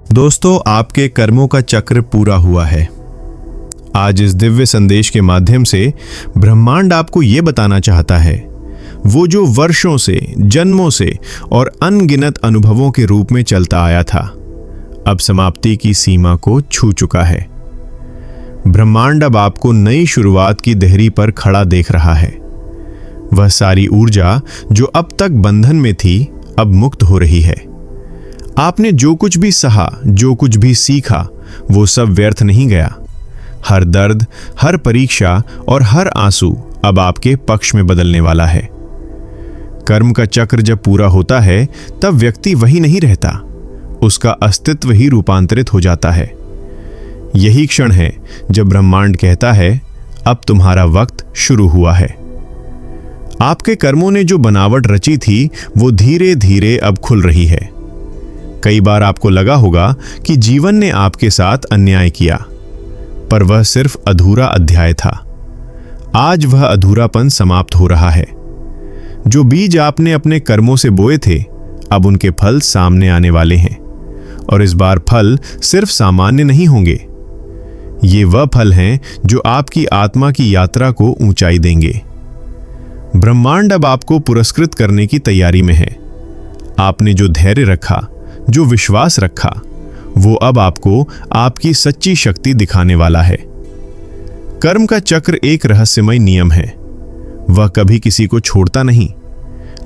दोस्तों, आपके कर्मों का चक्र पूरा हुआ है। आज इस दिव्य संदेश के माध्यम से ब्रह्मांड आपको ये बताना चाहता है, वो जो वर्षों से, जन्मों से और अनगिनत अनुभवों के रूप में चलता आया था, अब समाप्ति की सीमा को छू चुका है। ब्रह्मांड अब आपको नई शुरुआत की देहरी पर खड़ा देख रहा है। वह सारी ऊर्जा जो अब तक बंधन में थी, अब मुक्त हो रही है। आपने जो कुछ भी सहा, जो कुछ भी सीखा, वो सब व्यर्थ नहीं गया। हर दर्द, हर परीक्षा और हर आंसू अब आपके पक्ष में बदलने वाला है। कर्म का चक्र जब पूरा होता है, तब व्यक्ति वही नहीं रहता, उसका अस्तित्व ही रूपांतरित हो जाता है। यही क्षण है जब ब्रह्मांड कहता है, अब तुम्हारा वक्त शुरू हुआ है। आपके कर्मों ने जो बनावट रची थी, वो धीरे धीरे अब खुल रही है। कई बार आपको लगा होगा कि जीवन ने आपके साथ अन्याय किया, पर वह सिर्फ अधूरा अध्याय था। आज वह अधूरापन समाप्त हो रहा है। जो बीज आपने अपने कर्मों से बोए थे, अब उनके फल सामने आने वाले हैं, और इस बार फल सिर्फ सामान्य नहीं होंगे। ये वह फल हैं जो आपकी आत्मा की यात्रा को ऊंचाई देंगे। ब्रह्मांड अब आपको पुरस्कृत करने की तैयारी में है। आपने जो धैर्य रखा, जो विश्वास रखा, वो अब आपको आपकी सच्ची शक्ति दिखाने वाला है। कर्म का चक्र एक रहस्यमय नियम है। वह कभी किसी को छोड़ता नहीं,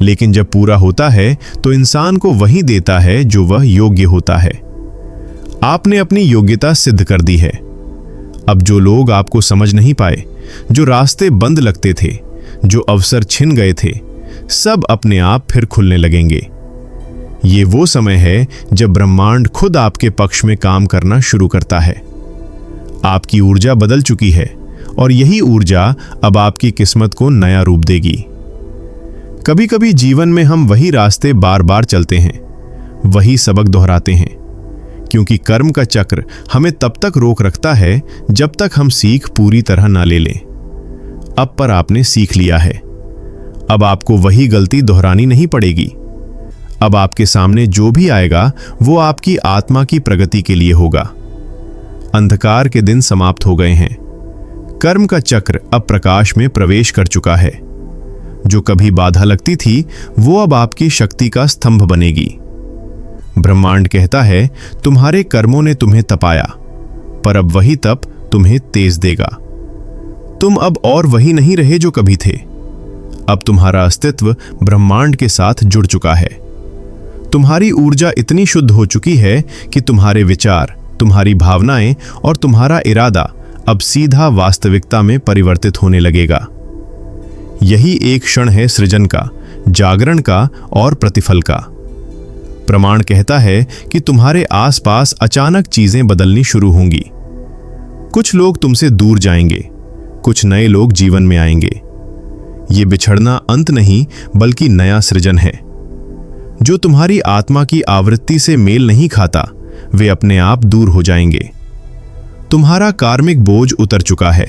लेकिन जब पूरा होता है तो इंसान को वही देता है जो वह योग्य होता है। आपने अपनी योग्यता सिद्ध कर दी है। अब जो लोग आपको समझ नहीं पाए, जो रास्ते बंद लगते थे, जो अवसर छिन गए थे, सब अपने आप फिर खुलने लगेंगे। ये वो समय है जब ब्रह्मांड खुद आपके पक्ष में काम करना शुरू करता है। आपकी ऊर्जा बदल चुकी है, और यही ऊर्जा अब आपकी किस्मत को नया रूप देगी। कभी कभी जीवन में हम वही रास्ते बार बार चलते हैं, वही सबक दोहराते हैं, क्योंकि कर्म का चक्र हमें तब तक रोक रखता है जब तक हम सीख पूरी तरह ना ले लें। अब पर आपने सीख लिया है। अब आपको वही गलती दोहरानी नहीं पड़ेगी। अब आपके सामने जो भी आएगा, वो आपकी आत्मा की प्रगति के लिए होगा। अंधकार के दिन समाप्त हो गए हैं। कर्म का चक्र अब प्रकाश में प्रवेश कर चुका है। जो कभी बाधा लगती थी, वो अब आपकी शक्ति का स्तंभ बनेगी। ब्रह्मांड कहता है, तुम्हारे कर्मों ने तुम्हें तपाया, पर अब वही तप तुम्हें तेज देगा। तुम अब और वही नहीं रहे जो कभी थे। अब तुम्हारा अस्तित्व ब्रह्मांड के साथ जुड़ चुका है। तुम्हारी ऊर्जा इतनी शुद्ध हो चुकी है कि तुम्हारे विचार, तुम्हारी भावनाएं और तुम्हारा इरादा अब सीधा वास्तविकता में परिवर्तित होने लगेगा। यही एक क्षण है सृजन का, जागरण का और प्रतिफल का। प्रमाण कहता है कि तुम्हारे आसपास अचानक चीजें बदलनी शुरू होंगी। कुछ लोग तुमसे दूर जाएंगे, कुछ नए लोग जीवन में आएंगे। ये बिछड़ना अंत नहीं, बल्कि नया सृजन है। जो तुम्हारी आत्मा की आवृत्ति से मेल नहीं खाता, वे अपने आप दूर हो जाएंगे। तुम्हारा कार्मिक बोझ उतर चुका है।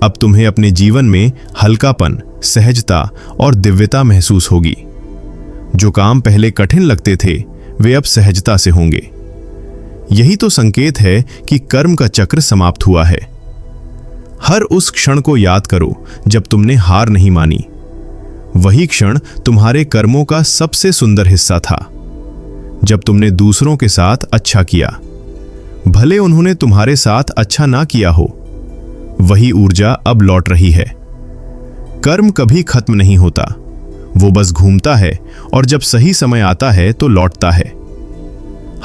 अब तुम्हें अपने जीवन में हल्कापन, सहजता और दिव्यता महसूस होगी। जो काम पहले कठिन लगते थे, वे अब सहजता से होंगे। यही तो संकेत है कि कर्म का चक्र समाप्त हुआ है। हर उस क्षण को याद करो जब तुमने हार नहीं मानी। वही क्षण तुम्हारे कर्मों का सबसे सुंदर हिस्सा था। जब तुमने दूसरों के साथ अच्छा किया, भले उन्होंने तुम्हारे साथ अच्छा ना किया हो, वही ऊर्जा अब लौट रही है। कर्म कभी खत्म नहीं होता, वो बस घूमता है, और जब सही समय आता है तो लौटता है।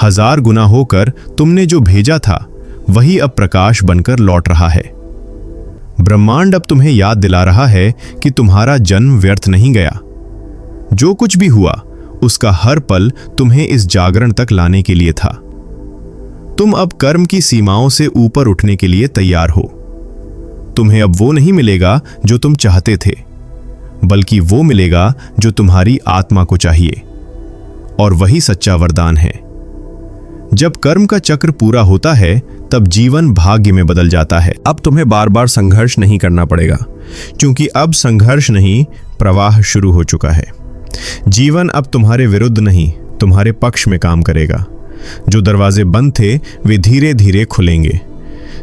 1000 गुना होकर तुमने जो भेजा था, वही अब प्रकाश बनकर लौट रहा है। ब्रह्मांड अब तुम्हें याद दिला रहा है कि तुम्हारा जन्म व्यर्थ नहीं गया। जो कुछ भी हुआ, उसका हर पल तुम्हें इस जागरण तक लाने के लिए था। तुम अब कर्म की सीमाओं से ऊपर उठने के लिए तैयार हो। तुम्हें अब वो नहीं मिलेगा जो तुम चाहते थे, बल्कि वो मिलेगा जो तुम्हारी आत्मा को चाहिए, और वही सच्चा वरदान है। जब कर्म का चक्र पूरा होता है, तब जीवन भाग्य में बदल जाता है। अब तुम्हें बार बार संघर्ष नहीं करना पड़ेगा, क्योंकि अब संघर्ष नहीं, प्रवाह शुरू हो चुका है। जीवन अब तुम्हारे विरुद्ध नहीं, तुम्हारे पक्ष में काम करेगा। जो दरवाजे बंद थे वे धीरे धीरे खुलेंगे।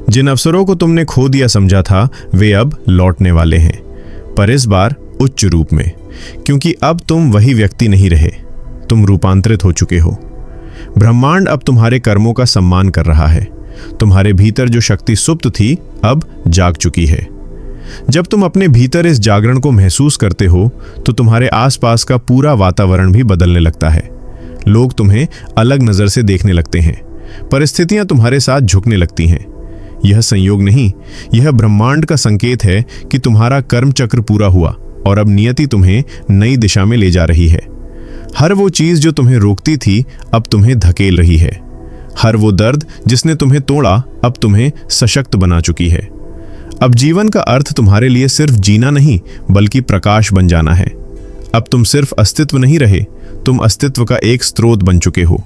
जिन अवसरों को तुमने खो दिया समझा था वे अब लौटने वाले हैं, पर इस बार उच्च रूप में, क्योंकि अब तुम वही व्यक्ति नहीं रहे, तुम रूपांतरित हो चुके हो। ब्रह्मांड अब तुम्हारे कर्मों का सम्मान कर रहा है। तुम्हारे भीतर जो शक्ति सुप्त थी अब जाग चुकी है। जब तुम अपने भीतर इस जागरण को महसूस करते हो तो तुम्हारे आसपास का पूरा वातावरण भी बदलने लगता है। लोग तुम्हें अलग नजर से देखने लगते हैं, परिस्थितियां तुम्हारे साथ झुकने लगती हैं। यह संयोग नहीं, यह ब्रह्मांड का संकेत है कि तुम्हारा कर्म चक्र पूरा हुआ और अब नियति तुम्हें नई दिशा में ले जा रही है। हर वो चीज जो तुम्हें रोकती थी अब तुम्हें धकेल रही है। हर वो दर्द जिसने तुम्हें तोड़ा अब तुम्हें सशक्त बना चुकी है। अब जीवन का अर्थ तुम्हारे लिए सिर्फ जीना नहीं बल्कि प्रकाश बन जाना है। अब तुम सिर्फ अस्तित्व नहीं रहे, तुम अस्तित्व का एक स्रोत बन चुके हो।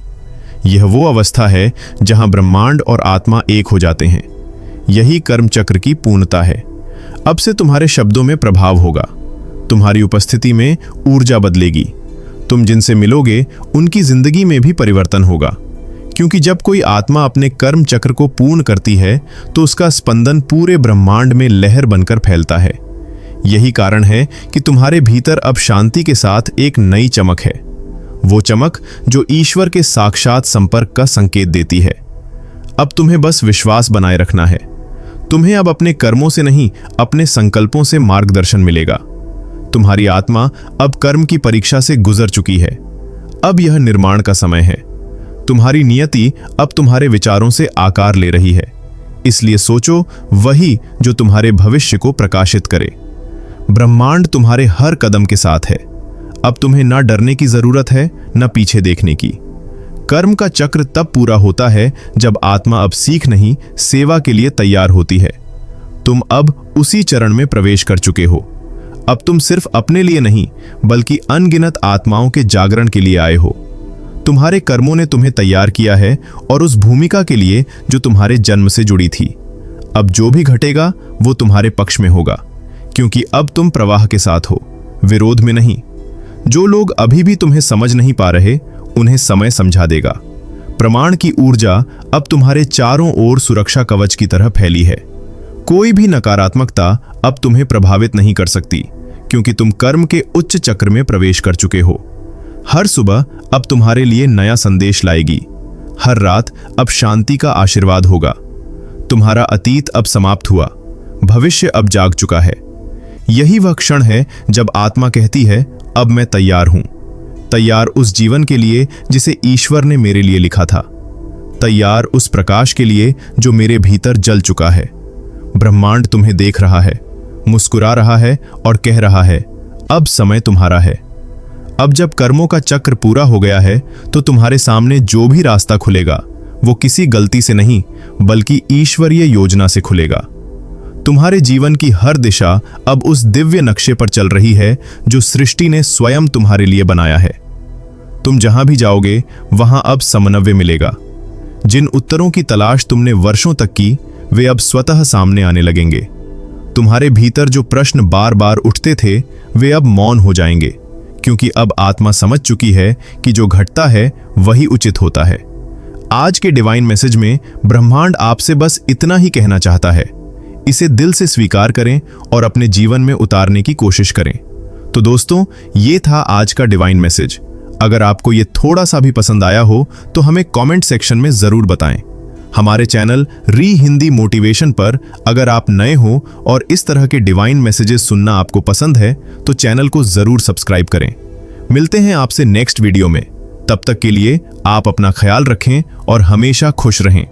यह वो अवस्था है जहां ब्रह्मांड और आत्मा एक हो जाते हैं। यही कर्म चक्र की पूर्णता है। अब से तुम्हारे शब्दों में प्रभाव होगा, तुम्हारी उपस्थिति में ऊर्जा बदलेगी। तुम जिनसे मिलोगे उनकी जिंदगी में भी परिवर्तन होगा, क्योंकि जब कोई आत्मा अपने कर्म चक्र को पूर्ण करती है तो उसका स्पंदन पूरे ब्रह्मांड में लहर बनकर फैलता है। यही कारण है कि तुम्हारे भीतर अब शांति के साथ एक नई चमक है, वो चमक जो ईश्वर के साक्षात संपर्क का संकेत देती है। अब तुम्हें बस विश्वास बनाए रखना है। तुम्हें अब अपने कर्मों से नहीं, अपने संकल्पों से मार्गदर्शन मिलेगा। तुम्हारी आत्मा अब कर्म की परीक्षा से गुजर चुकी है। अब यह निर्माण का समय है। तुम्हारी नियति अब तुम्हारे विचारों से आकार ले रही है, इसलिए सोचो वही जो तुम्हारे भविष्य को प्रकाशित करे। ब्रह्मांड तुम्हारे हर कदम के साथ है। अब तुम्हें न डरने की जरूरत है न पीछे देखने की। कर्म का चक्र तब पूरा होता है जब आत्मा अब सीख नहीं, सेवा के लिए तैयार होती है। तुम अब उसी चरण में प्रवेश कर चुके हो। अब तुम सिर्फ अपने लिए नहीं बल्कि अनगिनत आत्माओं के जागरण के लिए आए हो। तुम्हारे कर्मों ने तुम्हें तैयार किया है और उस भूमिका के लिए जो तुम्हारे जन्म से जुड़ी थी। अब जो भी घटेगा वो तुम्हारे पक्ष में होगा, क्योंकि अब तुम प्रवाह के साथ हो, विरोध में नहीं। जो लोग अभी भी तुम्हें समझ नहीं पा रहे उन्हें समय समझा देगा। प्रमाण की ऊर्जा अब तुम्हारे चारों ओर सुरक्षा कवच की तरह फैली है। कोई भी नकारात्मकता अब तुम्हें प्रभावित नहीं कर सकती, क्योंकि तुम कर्म के उच्च चक्र में प्रवेश कर चुके हो। हर सुबह अब तुम्हारे लिए नया संदेश लाएगी। हर रात अब शांति का आशीर्वाद होगा। तुम्हारा अतीत अब समाप्त हुआ, भविष्य अब जाग चुका है। यही वह क्षण है जब आत्मा कहती है, अब मैं तैयार हूं। तैयार उस जीवन के लिए जिसे ईश्वर ने मेरे लिए लिखा था। तैयार उस प्रकाश के लिए जो मेरे भीतर जल चुका है। ब्रह्मांड तुम्हें देख रहा है, मुस्कुरा रहा है और कह रहा है, अब समय तुम्हारा है। अब जब कर्मों का चक्र पूरा हो गया है तो तुम्हारे सामने जो भी रास्ता खुलेगा वो किसी गलती से नहीं बल्कि ईश्वरीय योजना से खुलेगा। तुम्हारे जीवन की हर दिशा अब उस दिव्य नक्शे पर चल रही है जो सृष्टि ने स्वयं तुम्हारे लिए बनाया है। तुम जहां भी जाओगे वहां अब समन्वय मिलेगा। जिन उत्तरों की तलाश तुमने वर्षों तक की वे अब स्वतः सामने आने लगेंगे। तुम्हारे भीतर जो प्रश्न बार बार उठते थे वे अब मौन हो जाएंगे, क्योंकि अब आत्मा समझ चुकी है कि जो घटता है वही उचित होता है। आज के डिवाइन मैसेज में ब्रह्मांड आपसे बस इतना ही कहना चाहता है, इसे दिल से स्वीकार करें और अपने जीवन में उतारने की कोशिश करें। तो दोस्तों, ये था आज का डिवाइन मैसेज। अगर आपको ये थोड़ा सा भी पसंद आया हो तो हमें कमेंट सेक्शन में जरूर बताएं। हमारे चैनल री हिंदी मोटिवेशन पर अगर आप नए हो और इस तरह के डिवाइन मैसेजेस सुनना आपको पसंद है तो चैनल को जरूर सब्सक्राइब करें। मिलते हैं आपसे नेक्स्ट वीडियो में। तब तक के लिए आप अपना ख्याल रखें और हमेशा खुश रहें।